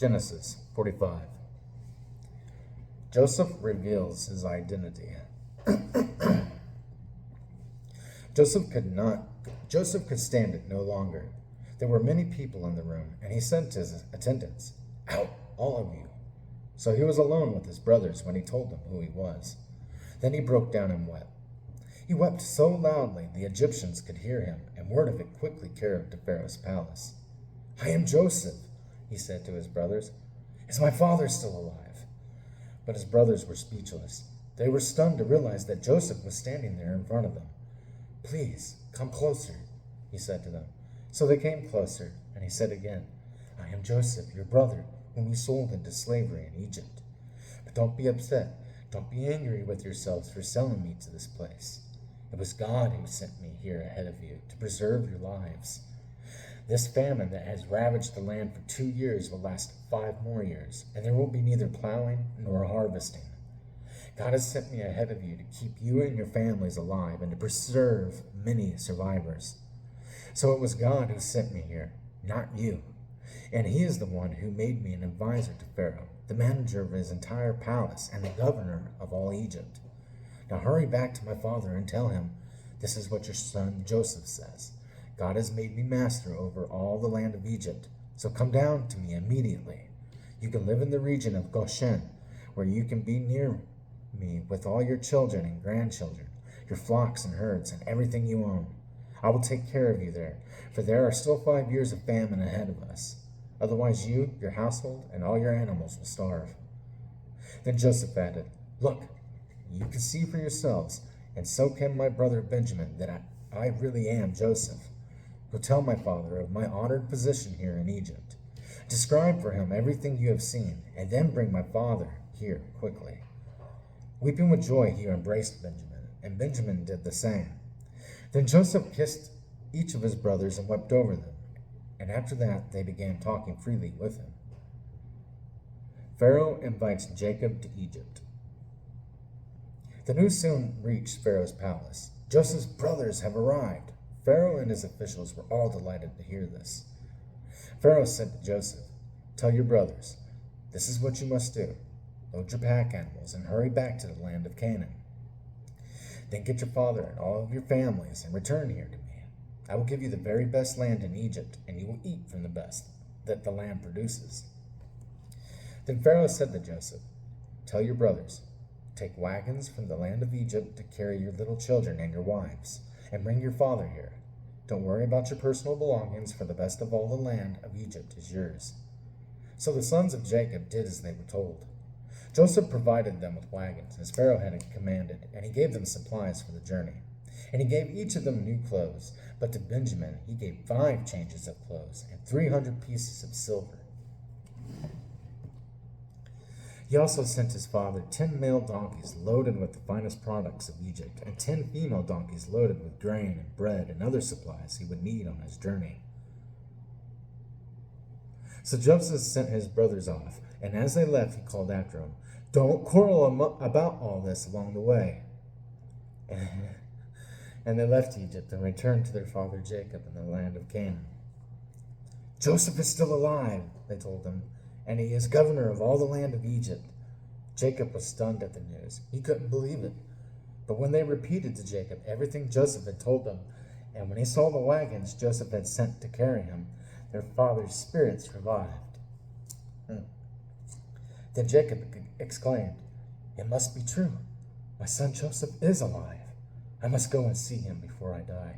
Genesis 45. Joseph reveals his identity. Joseph could stand it no longer. There were many people in the room, and he said to his attendants, "Out, all of you." So he was alone with his brothers when he told them who he was. Then he broke down and wept. He wept so loudly the Egyptians could hear him, and word of it quickly carried to Pharaoh's palace. "I am Joseph," he said to his brothers. "Is my father still alive?" But his brothers were speechless. They were stunned to realize that Joseph was standing there in front of them. "Please, come closer," he said to them. So they came closer, and he said again, "I am Joseph, your brother, whom you sold into slavery in Egypt. But don't be upset. Don't be angry with yourselves for selling me to this place. It was God who sent me here ahead of you to preserve your lives. This famine that has ravaged the land for 2 years will last 5 more years, and there will be neither plowing nor harvesting. God has sent me ahead of you to keep you and your families alive and to preserve many survivors. So it was God who sent me here, not you. And he is the one who made me an advisor to Pharaoh, the manager of his entire palace and the governor of all Egypt. Now hurry back to my father and tell him, this is what your son Joseph says. God has made me master over all the land of Egypt. So come down to me immediately. You can live in the region of Goshen, where you can be near me with all your children and grandchildren, your flocks and herds, and everything you own. I will take care of you there, for there are still 5 years of famine ahead of us. Otherwise you, your household, and all your animals will starve." Then Joseph added, "Look, you can see for yourselves, and so can my brother Benjamin, that I really am Joseph. Go tell my father of my honored position here in Egypt. Describe for him everything you have seen, and then bring my father here quickly." Weeping with joy, he embraced Benjamin, and Benjamin did the same. Then Joseph kissed each of his brothers and wept over them, and after that they began talking freely with him. Pharaoh invites Jacob to Egypt. The news soon reached Pharaoh's palace. Joseph's brothers have arrived. Pharaoh and his officials were all delighted to hear this. Pharaoh said to Joseph, "Tell your brothers, this is what you must do. Load your pack animals and hurry back to the land of Canaan. Then get your father and all of your families and return here to me. I will give you the very best land in Egypt, and you will eat from the best that the land produces." Then Pharaoh said to Joseph, "Tell your brothers, take wagons from the land of Egypt to carry your little children and your wives, and bring your father here. Don't worry about your personal belongings, for the best of all the land of Egypt is yours." So the sons of Jacob did as they were told. Joseph provided them with wagons, as Pharaoh had commanded, and he gave them supplies for the journey. And he gave each of them new clothes, but to Benjamin he gave 5 changes of clothes and 300 pieces of silver. He also sent his father 10 male donkeys loaded with the finest products of Egypt, and 10 female donkeys loaded with grain and bread and other supplies he would need on his journey. So Joseph sent his brothers off, and as they left, he called after them, "Don't quarrel about all this along the way." And they left Egypt and returned to their father Jacob in the land of Canaan. "Joseph is still alive," they told him, "and he is governor of all the land of Egypt." Jacob was stunned at the news. He couldn't believe it. But when they repeated to Jacob everything Joseph had told them, and when he saw the wagons Joseph had sent to carry him, their father's spirits revived. Then Jacob exclaimed, "It must be true. My son Joseph is alive. I must go and see him before I die."